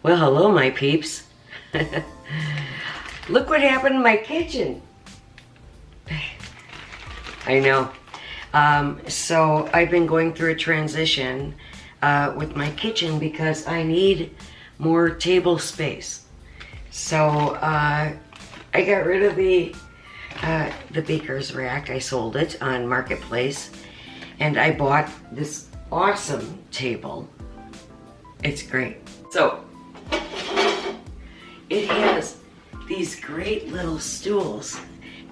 Well, hello, my peeps. Look what happened in my kitchen. I know. So I've been going through a transition with my kitchen because I need more table space. So I got rid of the baker's rack. I sold it on Marketplace, and I bought this awesome table. It's great. So it has these great little stools,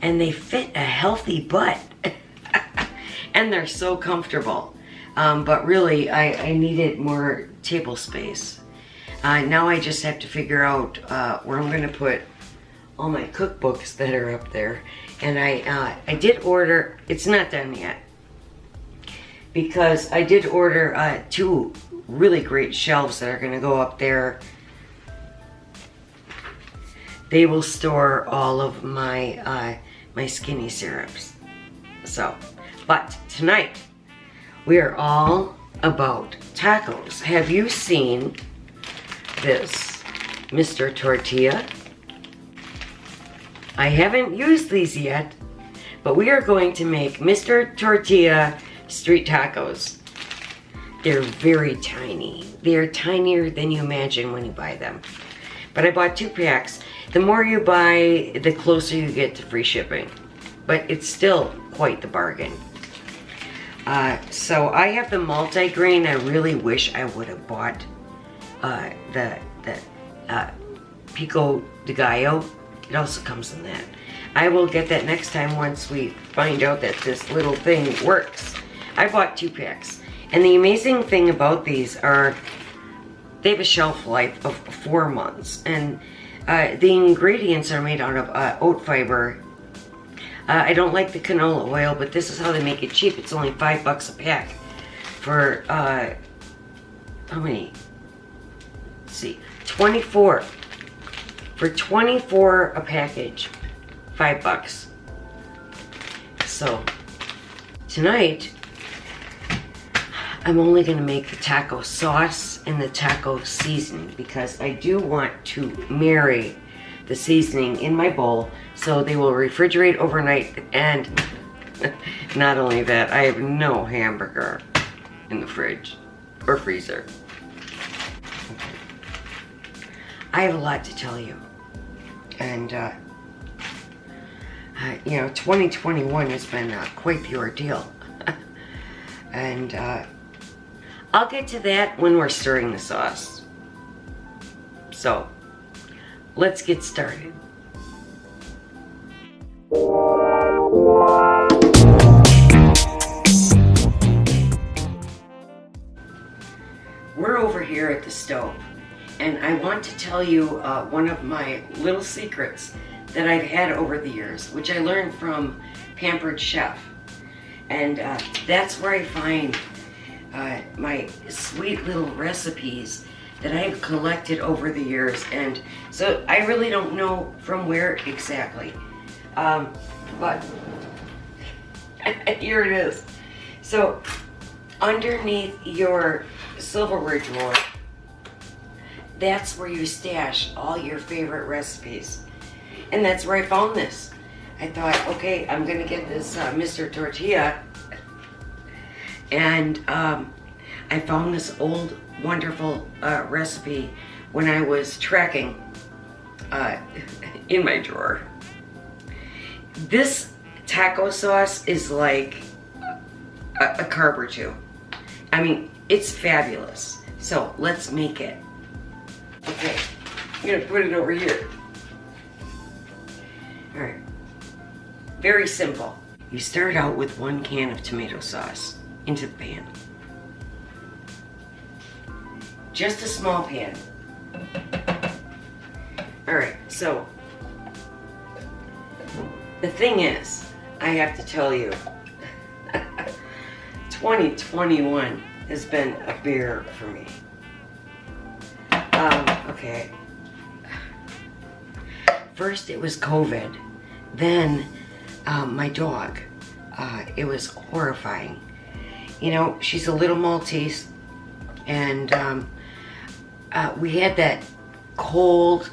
and they fit a healthy butt. And they're so comfortable. But really, I needed more table space. Now I just have to figure out where I'm going to put all my cookbooks that are up there. And I did order, it's not done yet, because I did order 2 really great shelves that are going to go up there. They will store all of my my skinny syrups. So, but tonight we are all about tacos. Have you seen this Mr. Tortilla? I haven't used these yet, but we are going to make Mr. Tortilla street tacos. They're very tiny. They're tinier than you imagine when you buy them. But I bought 2 packs. The more you buy, the closer you get to free shipping. But it's still quite the bargain. So I have the multi-grain. I really wish I would have bought the pico de gallo. It also comes in that. I will get that next time once we find out that this little thing works. I bought 2 packs. And the amazing thing about these are they have a shelf life of 4 months. And the ingredients are made out of oat fiber. I don't like the canola oil, but this is how they make it cheap. It's only $5 a pack for, how many? Let's see, 24. For 24 a package, $5. So, tonight, I'm only gonna make the taco sauce and the taco seasoning because I do want to marry the seasoning in my bowl so they will refrigerate overnight. And not only that, I have no hamburger in the fridge or freezer. I have a lot to tell you. And, you know, 2021 has been quite the ordeal. And I'll get to that when we're stirring the sauce. So, let's get started. We're over here at the stove, and I want to tell you one of my little secrets that I've had over the years, which I learned from Pampered Chef. And that's where I find my sweet little recipes that I've collected over the years. And so I really don't know from where exactly, but here it is. So underneath your silverware drawer, that's where you stash all your favorite recipes. And that's where I found this. I thought, okay, I'm gonna get this Mr. Tortilla. And I found this old, wonderful recipe when I was tracking in my drawer. This taco sauce is like a carb or 2. I mean, it's fabulous. So let's make it. Okay, I'm gonna put it over here. All right, very simple. You start out with 1 can of tomato sauce into the pan. Just a small pan. All right, so the thing is, I have to tell you, 2021 has been a bear for me. Okay. First it was COVID, then my dog. It was horrifying. You know, she's a little Maltese, and we had that cold,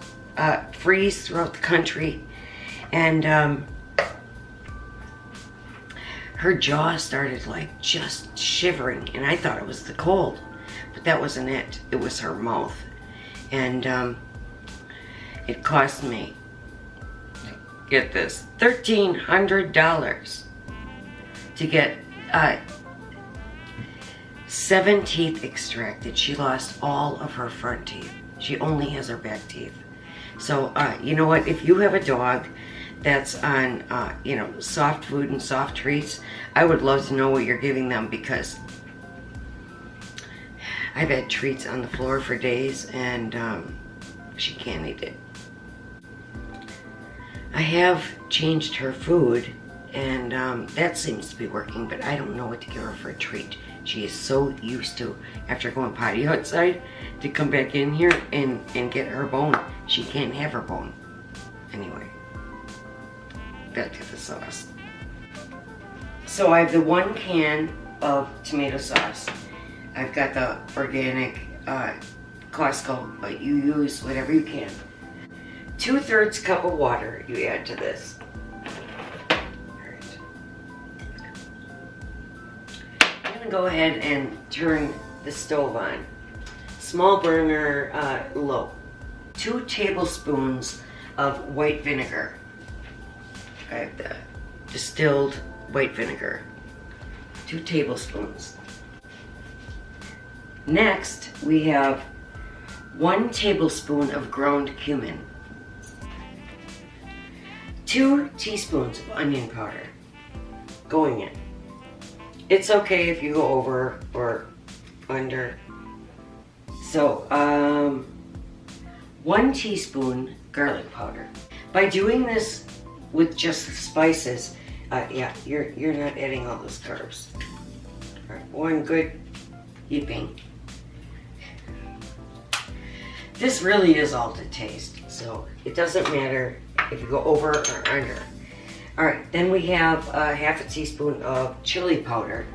freeze throughout the country, and her jaw started like just shivering, and I thought it was the cold, but that wasn't it. It was her mouth, and it cost me, get this, $1,300 to get 7 teeth extracted. She lost all of her front teeth. She only has her back teeth. So, you know what? If you have a dog that's on, you know, soft food and soft treats, I would love to know what you're giving them, because I've had treats on the floor for days, and she can't eat it. I have changed her food, and that seems to be working, but I don't know what to give her for a treat. She is so used to, after going potty outside, to come back in here and get her bone. She can't have her bone. Anyway, back to the sauce. So I have the 1 can of tomato sauce. I've got the organic Costco, but you use whatever you can. 2/3 cup of water you add to this. Alright. I'm going to go ahead and turn the stove on. Small burner, low. 2 tablespoons of white vinegar. I have the distilled white vinegar. 2 tablespoons. Next, we have 1 tablespoon of ground cumin. 2 teaspoons of onion powder going in. It's okay if you go over or under. So, 1 teaspoon garlic powder. By doing this with just the spices, yeah, you're not adding all those carbs. All right, 1 good heaping. This really is all to taste, so it doesn't matter if you go over or under. All right, then we have 1/2 teaspoon of chili powder.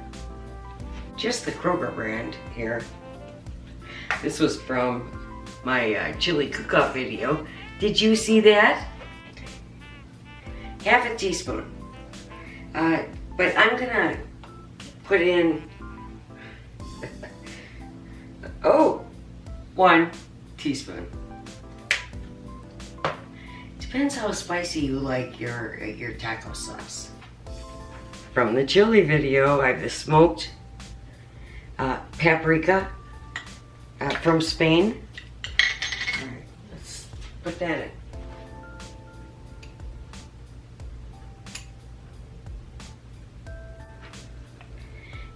Just the Kroger brand here. This was from my chili cook-off video. Did you see that? 1/2 teaspoon. But I'm gonna put in, 1 teaspoon. Depends how spicy you like your taco sauce. From the chili video, I have the smoked paprika from Spain. All right, let's put that in.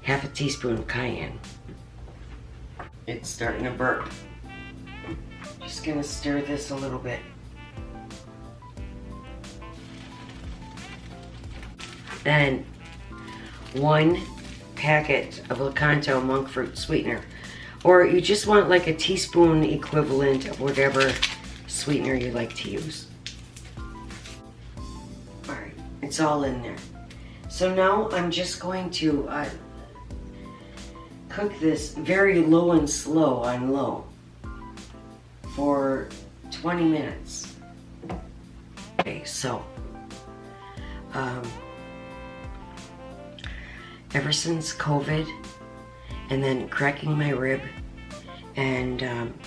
Half a teaspoon of cayenne. It's starting to burp. Just gonna stir this a little bit. Then 1 packet of Lakanto monk fruit sweetener, or you just want like a teaspoon equivalent of whatever sweetener you like to use. All right, it's all in there. So now I'm just going to cook this very low and slow on low for 20 minutes. Okay, so ever since COVID, and then cracking my rib, and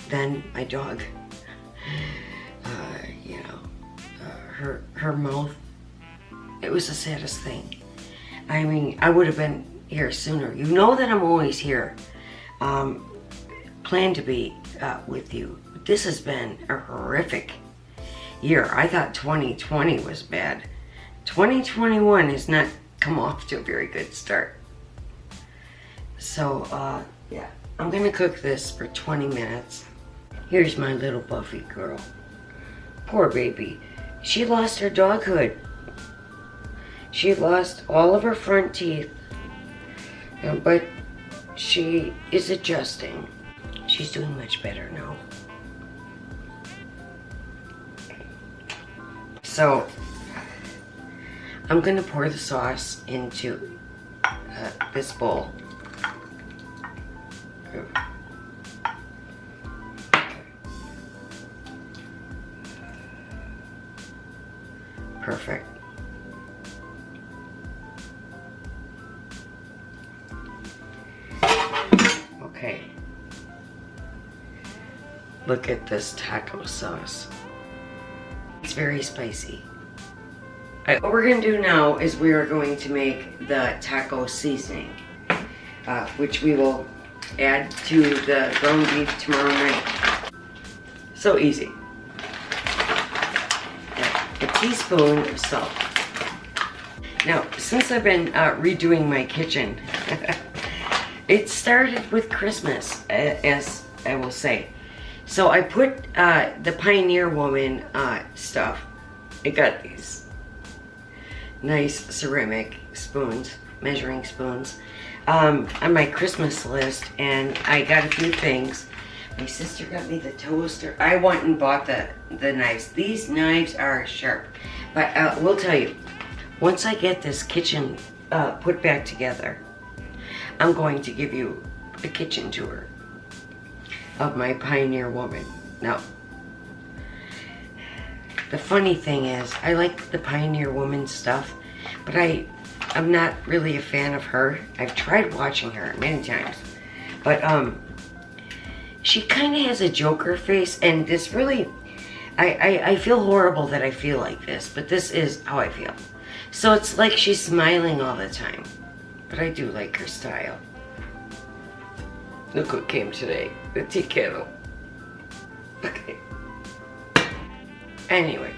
then my dog, you know, her mouth, it was the saddest thing. I mean, I would have been here sooner. You know that I'm always here. Plan to be with you. This has been a horrific year. I thought 2020 was bad. 2021 has not come off to a very good start. So, yeah, I'm gonna cook this for 20 minutes. Here's my little Buffy girl. Poor baby. She lost her doghood. She lost all of her front teeth, but she is adjusting. She's doing much better now. So, I'm gonna pour the sauce into this bowl. Perfect. Okay. Look at this taco sauce. It's very spicy. What we're going to do now is we are going to make the taco seasoning, which we will add to the ground beef tomorrow night. So easy. A teaspoon of salt. Now, since I've been redoing my kitchen, it started with Christmas, as I will say. So I put the Pioneer Woman stuff. I got these nice ceramic spoons, measuring spoons, on my Christmas list, and I got a few things. My sister got me the toaster. I went and bought the knives. These knives are sharp, but we'll tell you, once I get this kitchen put back together, I'm going to give you a kitchen tour of my Pioneer Woman. Now, the funny thing is, I like the Pioneer Woman stuff, but I'm not really a fan of her. I've tried watching her many times, but she kind of has a Joker face, and this really, I feel horrible that I feel like this, but this is how I feel. So it's like she's smiling all the time, but I do like her style. Look what came today, the tea kettle. Okay. Anyway,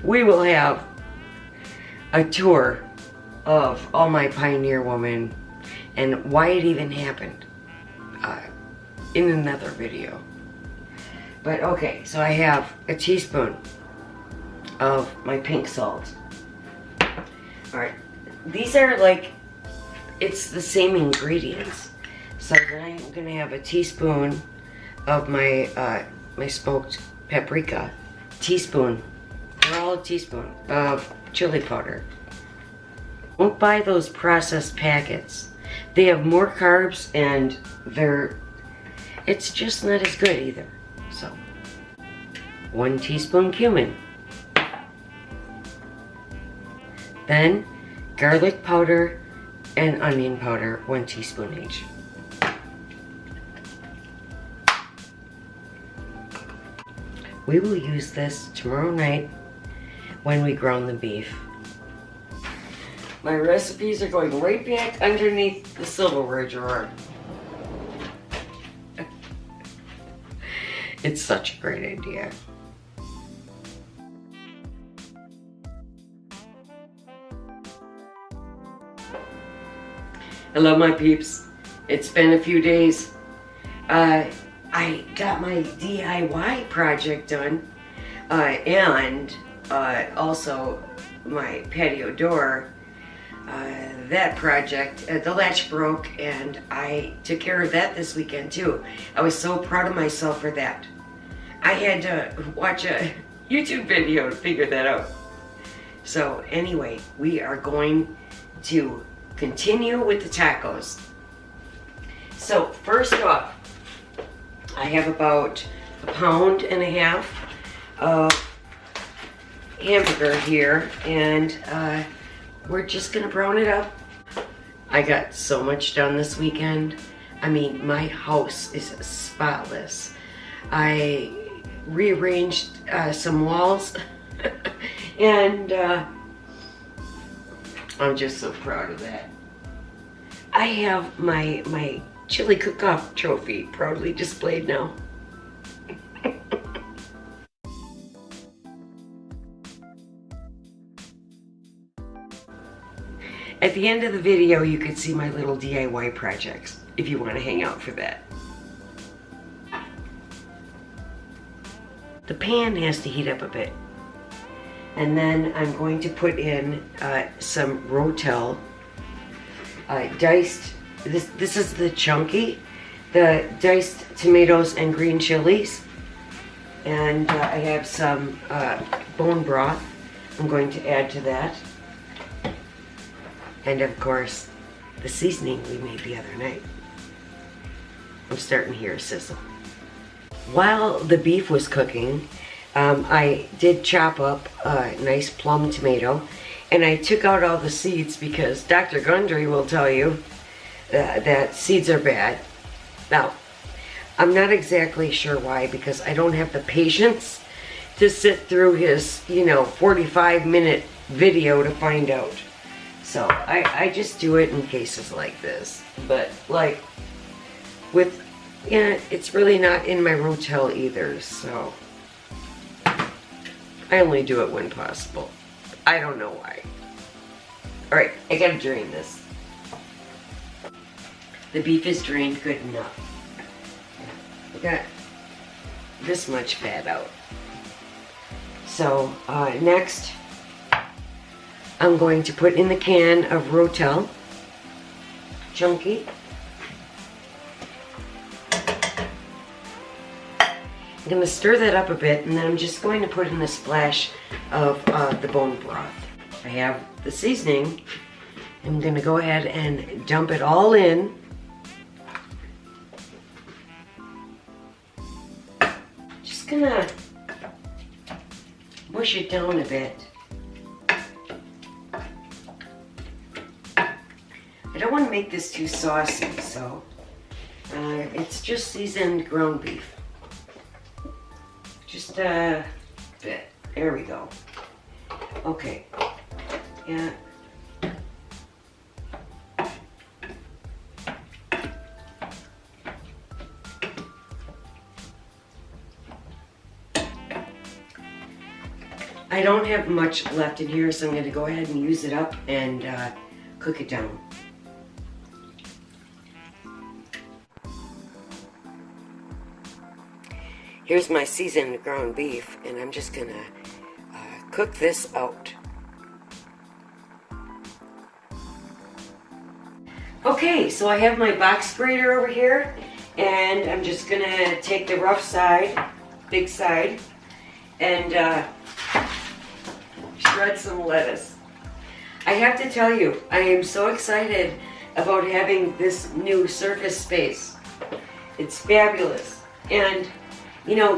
we will have a tour of all my Pioneer Woman and why it even happened in another video. But okay, so I have a teaspoon of my pink salt. Alright, these are like, it's the same ingredients. So then I'm gonna have a teaspoon of my my smoked paprika. Teaspoon, they're all a teaspoon of chili powder. Don't buy those processed packets. They have more carbs and it's just not as good either. So, 1 teaspoon cumin. Then, garlic powder and onion powder, 1 teaspoon each. We will use this tomorrow night when we ground the beef. My recipes are going right back underneath the silverware drawer. It's such a great idea. Hello, my peeps. It's been a few days. I got my DIY project done, and also my patio door. That project, the latch broke, and I took care of that this weekend too. I was so proud of myself for that. I had to watch a YouTube video to figure that out. So anyway, we are going to continue with the tacos. So first off, I have about 1.5 pounds of hamburger here, and we're just gonna brown it up. I got so much done this weekend. I mean, my house is spotless. I rearranged some walls and I'm just so proud of that. I have my chili cook-off trophy proudly displayed now. At the end of the video, you can see my little DIY projects if you want to hang out for that. The pan has to heat up a bit. And then I'm going to put in some Rotel diced, this is the chunky, the diced tomatoes and green chilies. And I have some bone broth I'm going to add to that. And of course, the seasoning we made the other night. I'm starting to hear a sizzle. While the beef was cooking, I did chop up a nice plum tomato, and I took out all the seeds because Dr. Gundry will tell you that seeds are bad. Now, I'm not exactly sure why, because I don't have the patience to sit through his, 45-minute video to find out. So I just do it in cases like this. But like it's really not in my rotel either, so I only do it when possible. I don't know why. Alright, I gotta drain this. The beef is drained good enough. I got this much fat out. So next, I'm going to put in the can of rotel, chunky. I'm going to stir that up a bit, and then I'm just going to put in a splash of the bone broth. I have the seasoning. I'm going to go ahead and dump it all in. Just going to mush it down a bit. I don't want to make this too saucy, so it's just seasoned ground beef. Just a bit. There we go. Okay. Yeah. I don't have much left in here, so I'm going to go ahead and use it up and cook it down. Here's my seasoned ground beef, and I'm just going to cook this out. Okay, so I have my box grater over here, and I'm just going to take the rough side, big side, and shred some lettuce. I have to tell you, I am so excited about having this new surface space. It's fabulous. And,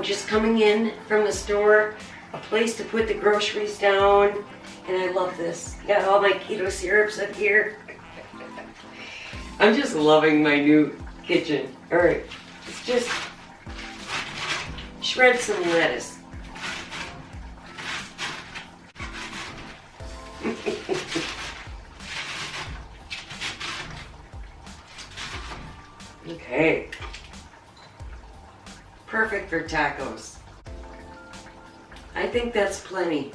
just coming in from the store, a place to put the groceries down, and I love this. Got all my keto syrups up here. I'm just loving my new kitchen. All right, let's just shred some lettuce. Okay. Perfect for tacos. I think that's plenty.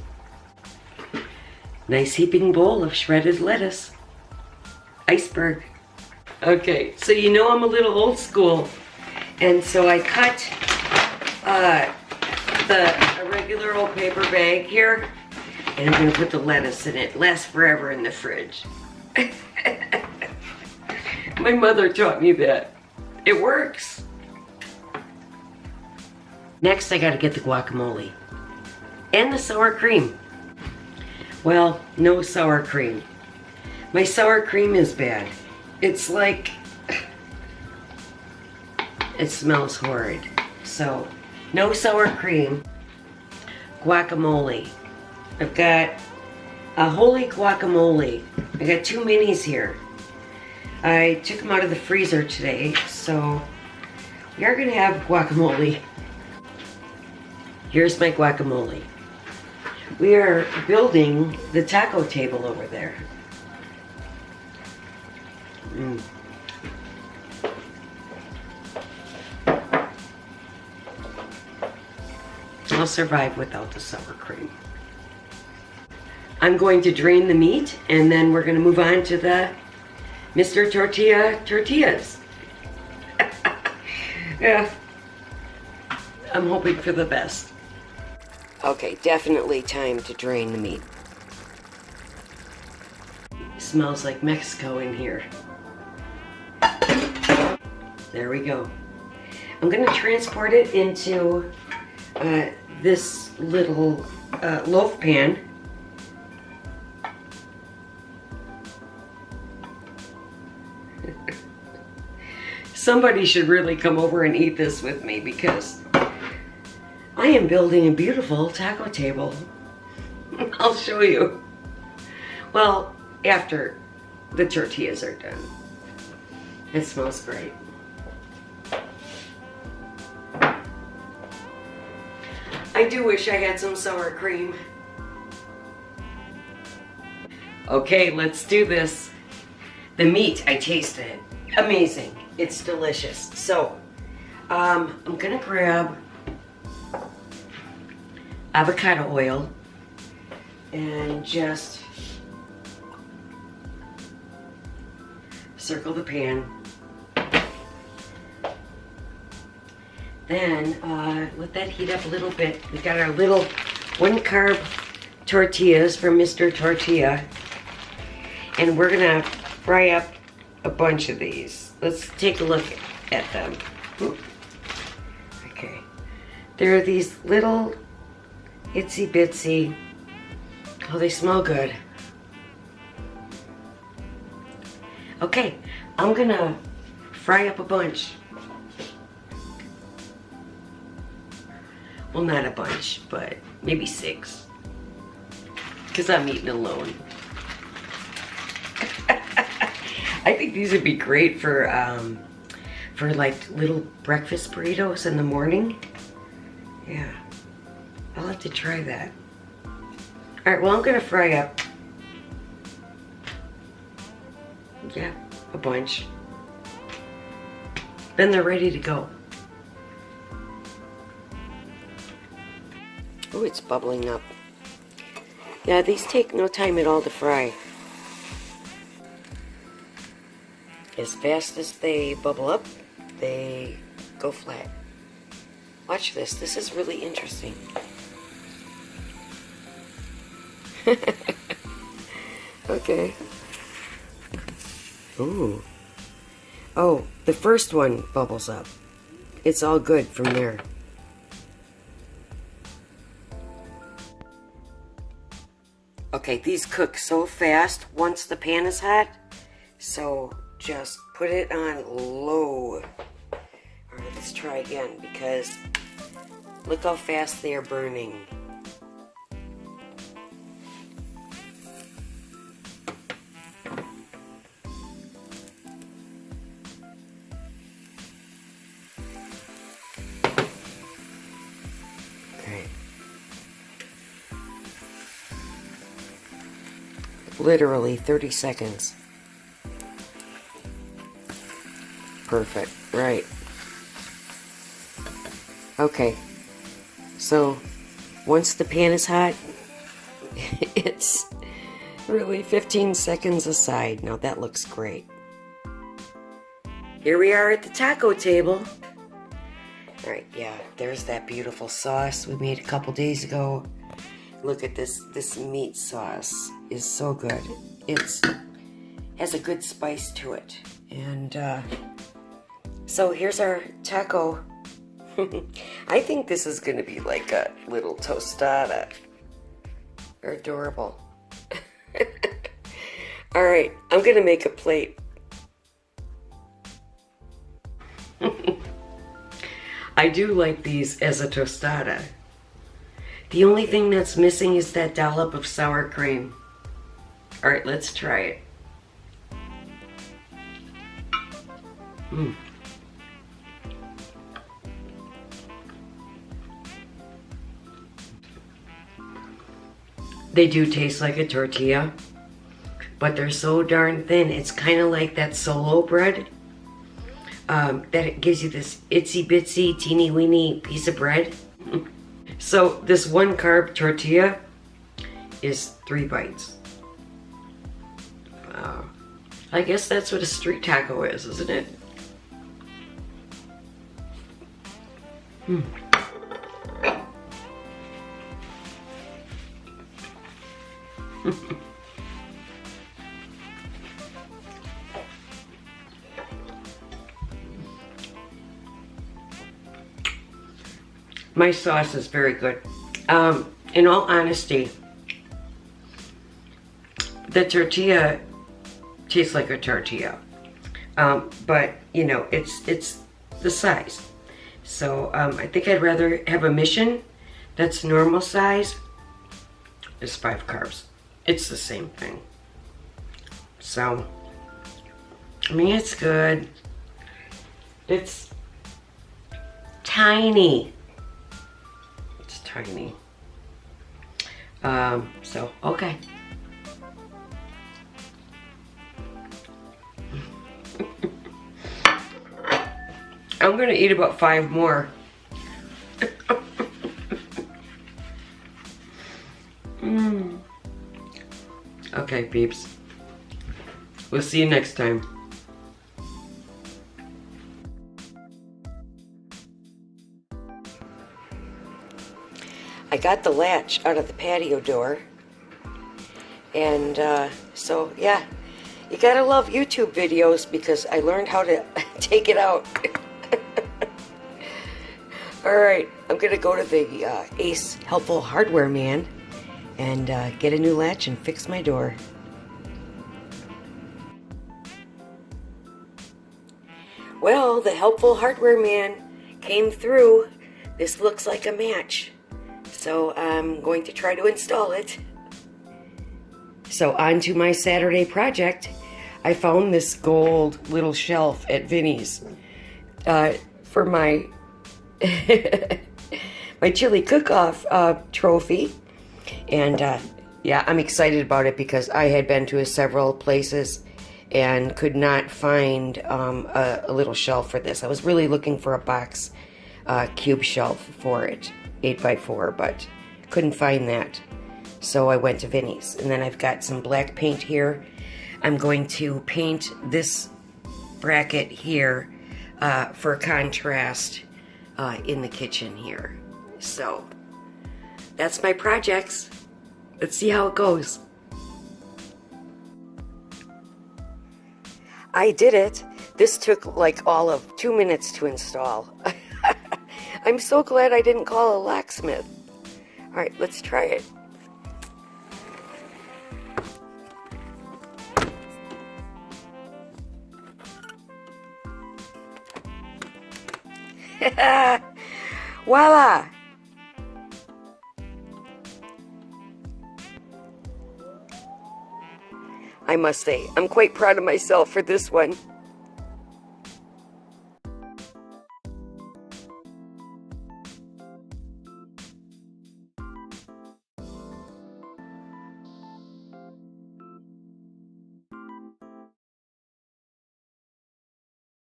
Nice heaping bowl of shredded lettuce. Iceberg. Okay, so I'm a little old school. And so I cut a regular old paper bag here. And I'm going to put the lettuce in it. It lasts forever in the fridge. My mother taught me that. It works. Next, I got to get the guacamole. And the sour cream. Well, no sour cream. My sour cream is bad. It's like... it smells horrid. So, no sour cream. Guacamole. I've got a holy guacamole. I got 2 minis here. I took them out of the freezer today, so we are going to have guacamole. Here's my guacamole. We are building the taco table over there. I'll survive without the sour cream. I'm going to drain the meat, and then we're going to move on to the Mr. Tortilla tortillas. Yeah. I'm hoping for the best. Okay, definitely time to drain the meat. Smells like Mexico in here. There we go. I'm going to transport it into this little loaf pan. Somebody should really come over and eat this with me, because I I am building a beautiful taco table. I'll show you. Well, after the tortillas are done. It smells great. I do wish I had some sour cream. Okay, let's do this. The meat, I tasted it. Amazing. It's delicious. So, I'm gonna grab avocado oil and just circle the pan. Then let that heat up a little bit. We got our little 1-carb tortillas from Mr. Tortilla. And we're gonna fry up a bunch of these. Let's take a look at them. Okay. They're these little itsy bitsy. Oh, they smell good. Okay, I'm gonna fry up a bunch. Well, not a bunch, but maybe 6. Because I'm eating alone. I think these would be great for like little breakfast burritos in the morning. Yeah, I'll have to try that. All right, well, I'm gonna fry up, yeah, a bunch. Then they're ready to go. Oh, it's bubbling up. Yeah, these take no time at all to fry. As fast as they bubble up, they go flat. Watch this. This is really interesting. Okay. Ooh. Oh, the first one bubbles up. It's all good from there. Okay, these cook so fast once the pan is hot. So just put it on low. Alright, let's try again because look how fast they are burning. Okay. Literally 30 seconds. Perfect, right. Okay, so once the pan is hot, it's really 15 seconds aside. Now that looks great. Here we are at the taco table. All right, yeah, there's that beautiful sauce we made a couple days ago. Look at this, this meat sauce is so good. It's has a good spice to it. And so here's our taco. I think this is gonna be like a little tostada. They're adorable. All right, I'm gonna make a plate. I do like these as a tostada. The only thing that's missing is that dollop of sour cream. All right, let's try it. Mm. They do taste like a tortilla, but they're so darn thin. It's kind of like that solo bread. That it gives you this itsy bitsy teeny weeny piece of bread. So this 1-carb tortilla is 3 bites. I guess that's what a street taco is, isn't it? Hmm. My sauce is very good. In all honesty, the tortilla tastes like a tortilla, but you know it's the size. So I think I'd rather have a mission that's normal size is 5 carbs. It's the same thing. So, I mean, it's good. It's tiny. It's tiny. So, okay. I'm gonna eat about 5 more. Okay, peeps. We'll see you next time. I got the latch out of the patio door. And so, yeah. You gotta love YouTube videos because I learned how to take it out. Alright, I'm gonna go to the Ace Helpful Hardware Man and get a new latch and fix my door. Well, the Helpful Hardware Man came through. This looks like a match. So I'm going to try to install it. So on to my Saturday project. I found this gold little shelf at Vinnie's for my my chili cook-off trophy. And yeah, I'm excited about it because I had been to several places and could not find a little shelf for this. I was really looking for a box cube shelf for it, 8x4, but couldn't find that. So I went to Vinnie's. And then I've got some black paint here. I'm going to paint this bracket here for contrast in the kitchen here. So that's my projects. Let's see how it goes. I did it. This took like all of 2 minutes to install. I'm so glad I didn't call a locksmith. All right, let's try it. Voila! I must say, I'm quite proud of myself for this one.